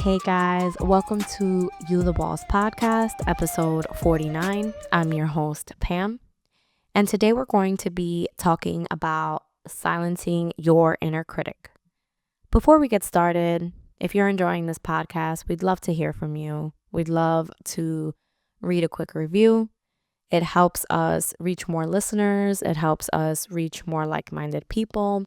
Hey guys, welcome to You the Boss podcast, episode 49. I'm your host, Pam, and today we're going to be talking about silencing your inner critic. Before we get started, if you're enjoying this podcast, we'd love to hear from you. We'd love to read a quick review. It helps us reach more listeners, it helps us reach more like-minded people.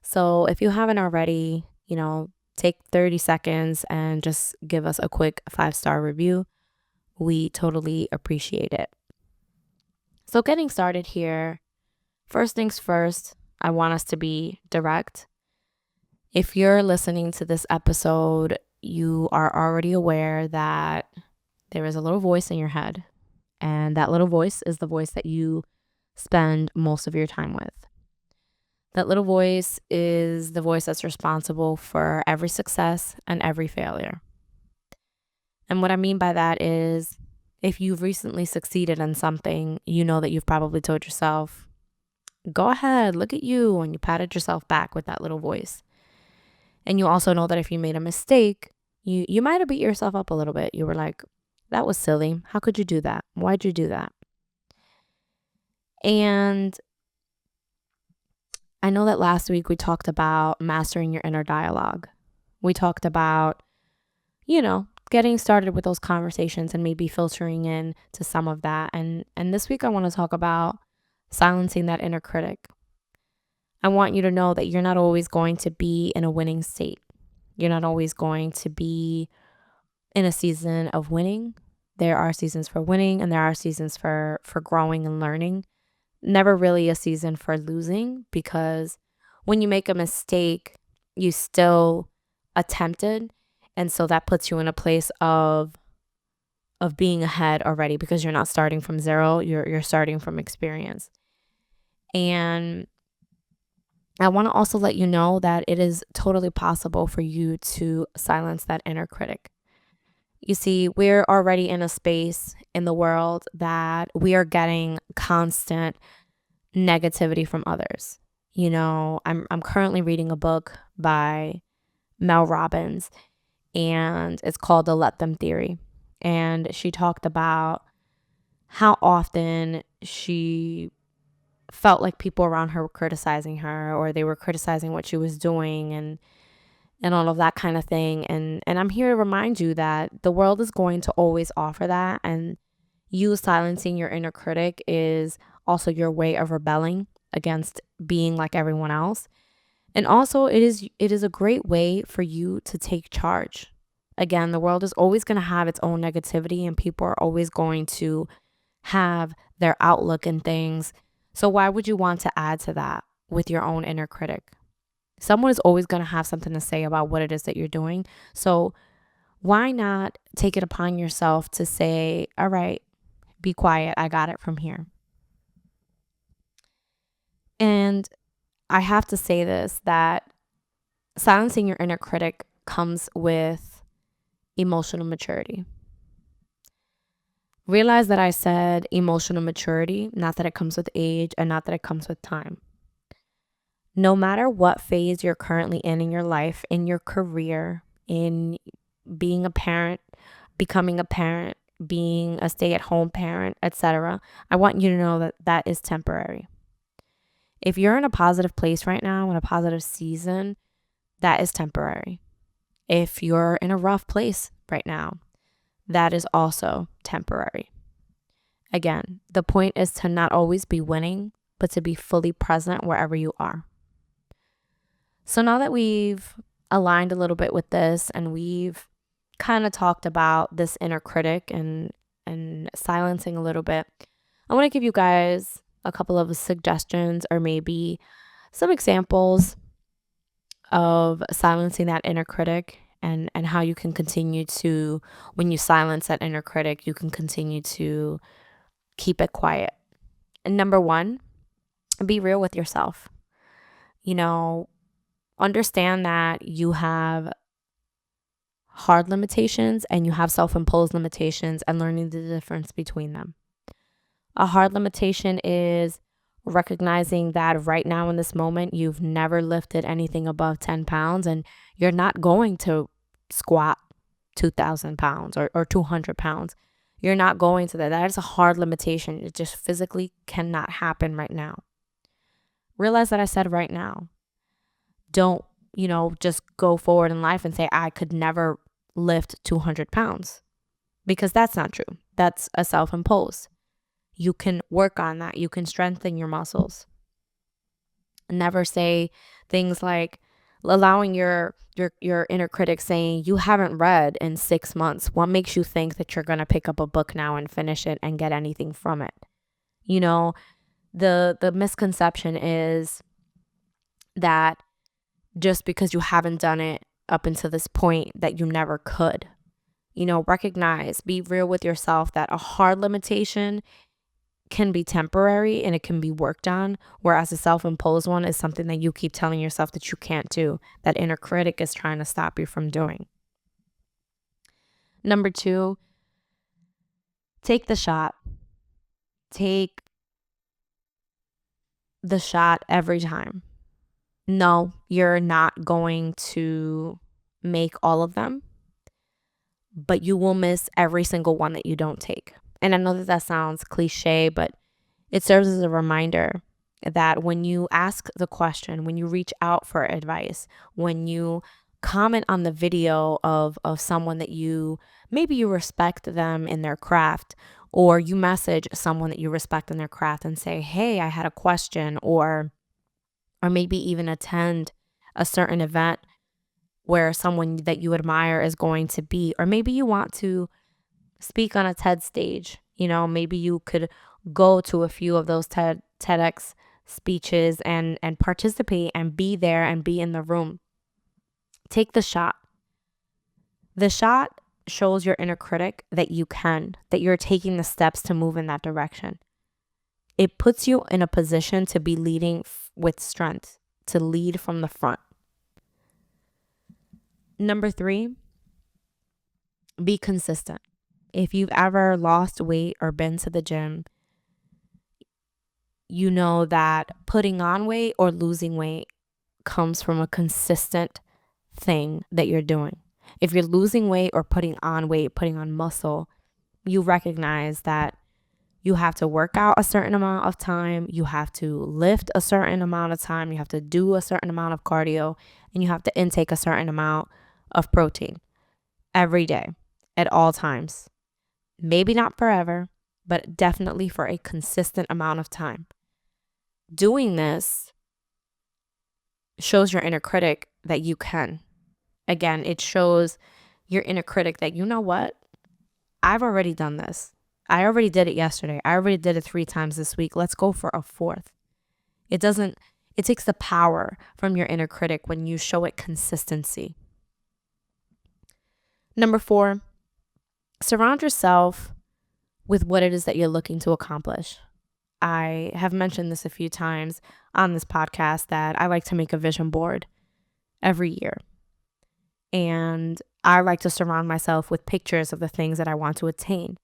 So if you haven't already, take 30 seconds and just give us a quick 5-star review. We totally appreciate it. So getting started here, first things first, I want us to be direct. If you're listening to this episode, you are already aware that there is a little voice in your head, and that little voice is the voice that you spend most of your time with. That little voice is the voice that's responsible for every success and every failure. And what I mean by that is if you've recently succeeded in something, you know that you've probably told yourself, go ahead, look at you, and you patted yourself back with that little voice. And you also know that if you made a mistake, you might have beat yourself up a little bit. You were like, that was silly. How could you do that? Why'd you do that? And I know that last week we talked about mastering your inner dialogue. We talked about, getting started with those conversations and maybe filtering in to some of that. And this week I want to talk about silencing that inner critic. I want you to know that you're not always going to be in a winning state. You're not always going to be in a season of winning. There are seasons for winning and there are seasons for growing and learning. Never really a season for losing, because when you make a mistake, you still attempted. And so that puts you in a place of being ahead already, because you're not starting from zero, you're starting from experience. And I want to also let you know that it is totally possible for you to silence that inner critic. You see, we're already in a space in the world that we are getting constant negativity from others. I'm currently reading a book by Mel Robbins, and it's called The Let Them Theory. And she talked about how often she felt like people around her were criticizing her, or they were criticizing what she was doing and all of that kind of thing. And I'm here to remind you that the world is going to always offer that. And you silencing your inner critic is also your way of rebelling against being like everyone else. And also it is a great way for you to take charge. Again, the world is always going to have its own negativity, and people are always going to have their outlook and things. So why would you want to add to that with your own inner critic? Someone is always going to have something to say about what it is that you're doing. So why not take it upon yourself to say, all right, be quiet, I got it from here. And I have to say this, that silencing your inner critic comes with emotional maturity. Realize that I said emotional maturity, not that it comes with age and not that it comes with time. No matter what phase you're currently in your life, in your career, in being a parent, becoming a parent, being a stay-at-home parent, etc., I want you to know that that is temporary. If you're in a positive place right now, in a positive season, that is temporary. If you're in a rough place right now, that is also temporary. Again, the point is to not always be winning, but to be fully present wherever you are. So now that we've aligned a little bit with this, and we've kind of talked about this inner critic and silencing a little bit, I want to give you guys a couple of suggestions, or maybe some examples of silencing that inner critic, and how you can continue to, when you silence that inner critic, you can continue to keep it quiet. And number one, be real with yourself. Understand that you have hard limitations and you have self-imposed limitations, and learning the difference between them. A hard limitation is recognizing that right now in this moment, you've never lifted anything above 10 pounds and you're not going to squat 2,000 pounds or 200 pounds. You're not going to that. That is a hard limitation. It just physically cannot happen right now. Realize that I said right now. Don't, just go forward in life and say, I could never lift 200 pounds, because that's not true. That's a self-imposed. You can work on that. You can strengthen your muscles. Never say things like allowing your inner critic saying, you haven't read in 6 months. What makes you think that you're going to pick up a book now and finish it and get anything from it? The misconception is that just because you haven't done it up until this point that you never could. Recognize, be real with yourself that a hard limitation can be temporary and it can be worked on, whereas a self-imposed one is something that you keep telling yourself that you can't do, that inner critic is trying to stop you from doing. Number 2, take the shot. Take the shot every time. No, you're not going to make all of them, but you will miss every single one that you don't take. And I know that sounds cliche, but it serves as a reminder that when you ask the question, when you reach out for advice, when you comment on the video of someone that maybe you respect them in their craft, or you message someone that you respect in their craft and say, hey, I had a question, or maybe even attend a certain event where someone that you admire is going to be, or maybe you want to speak on a TED stage. Maybe you could go to a few of those TEDx speeches and participate and be there and be in the room. Take the shot. The shot shows your inner critic that that you're taking the steps to move in that direction. It puts you in a position to be leading with strength, to lead from the front. Number 3, be consistent. If you've ever lost weight or been to the gym, you know that putting on weight or losing weight comes from a consistent thing that you're doing. If you're losing weight or putting on weight, putting on muscle, you recognize that you have to work out a certain amount of time, you have to lift a certain amount of time, you have to do a certain amount of cardio, and you have to intake a certain amount of protein every day at all times. Maybe not forever, but definitely for a consistent amount of time. Doing this shows your inner critic that you can. Again, it shows your inner critic that, you know what? I've already done this. I already did it yesterday. I already did it 3 times this week. Let's go for a 4th. It takes the power from your inner critic when you show it consistency. Number 4, surround yourself with what it is that you're looking to accomplish. I have mentioned this a few times on this podcast that I like to make a vision board every year. And I like to surround myself with pictures of the things that I want to attain.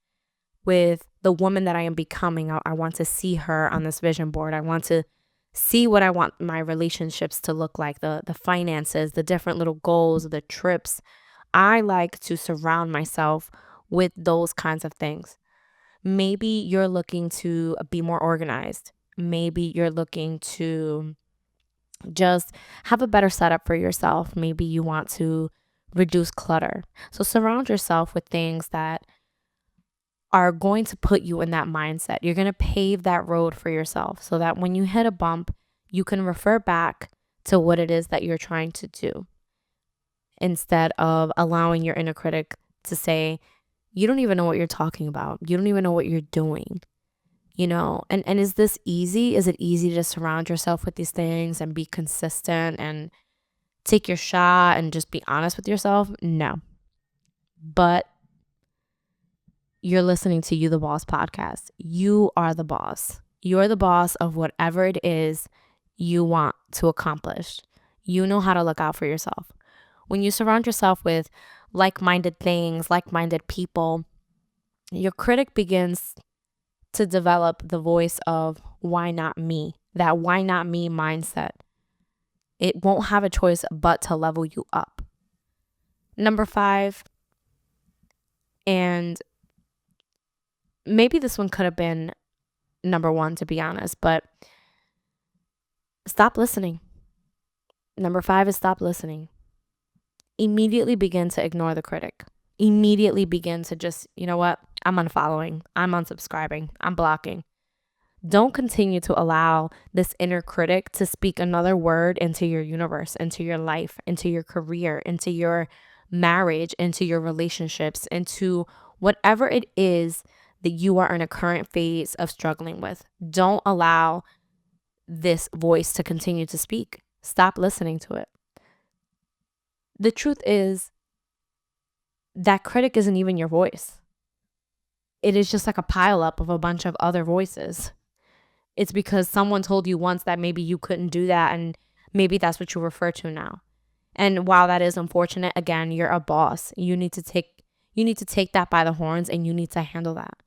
With the woman that I am becoming, I want to see her on this vision board. I want to see what I want my relationships to look like, the finances, the different little goals, the trips. I like to surround myself with those kinds of things. Maybe you're looking to be more organized. Maybe you're looking to just have a better setup for yourself. Maybe you want to reduce clutter. So surround yourself with things that are going to put you in that mindset. You're going to pave that road for yourself so that when you hit a bump, you can refer back to what it is that you're trying to do, instead of allowing your inner critic to say, you don't even know what you're talking about. You don't even know what you're doing. And is this easy? Is it easy to surround yourself with these things and be consistent and take your shot and just be honest with yourself? No. But you're listening to You the Boss podcast. You are the boss. You're the boss of whatever it is you want to accomplish. You know how to look out for yourself. When you surround yourself with like-minded things, like-minded people, your critic begins to develop the voice of why not me? That why not me mindset. It won't have a choice but to level you up. Number 5, And maybe this one could have been number one, to be honest, but stop listening. Number 5 is stop listening. Immediately begin to ignore the critic. Immediately begin to just, you know what? I'm unfollowing. I'm unsubscribing. I'm blocking. Don't continue to allow this inner critic to speak another word into your universe, into your life, into your career, into your marriage, into your relationships, into whatever it is that you are in a current phase of struggling with. Don't allow this voice to continue to speak. Stop listening to it. The truth is that critic isn't even your voice. It is just like a pileup of a bunch of other voices. It's because someone told you once that maybe you couldn't do that, and maybe that's what you refer to now. And while that is unfortunate, again, you're a boss. You need to take that by the horns, and you need to handle that.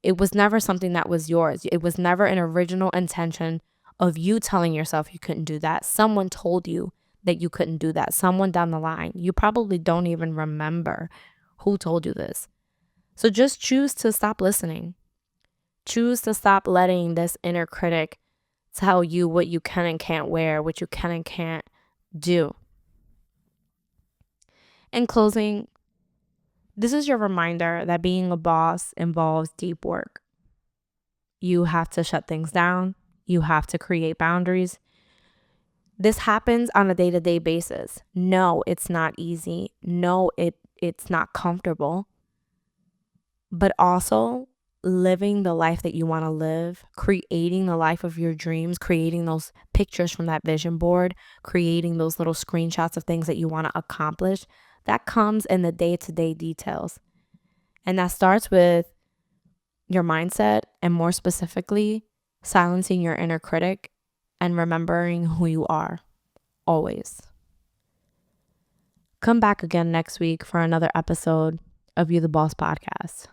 It was never something that was yours. It was never an original intention of you telling yourself you couldn't do that. Someone told you that you couldn't do that. Someone down the line. You probably don't even remember who told you this. So just choose to stop listening. Choose to stop letting this inner critic tell you what you can and can't wear, what you can and can't do. In closing, this is your reminder that being a boss involves deep work. You have to shut things down. You have to create boundaries. This happens on a day-to-day basis. No, it's not easy. No, it's not comfortable. But also living the life that you want to live, creating the life of your dreams, creating those pictures from that vision board, creating those little screenshots of things that you want to accomplish, that comes in the day-to-day details. And that starts with your mindset, and more specifically, silencing your inner critic and remembering who you are, always. Come back again next week for another episode of You the Boss podcast.